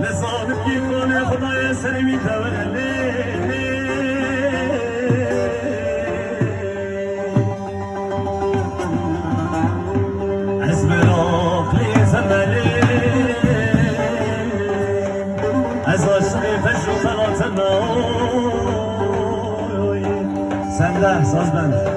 لسانم کی کنه خدای سری میتوله از براق لیزمله از عشق فجر و خلاطنا سنده ساز بند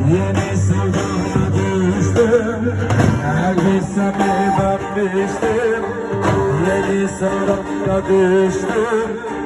yeni sevdaya düştüm. Elbisemi ben biçtim, yeni sevdaya düştüm.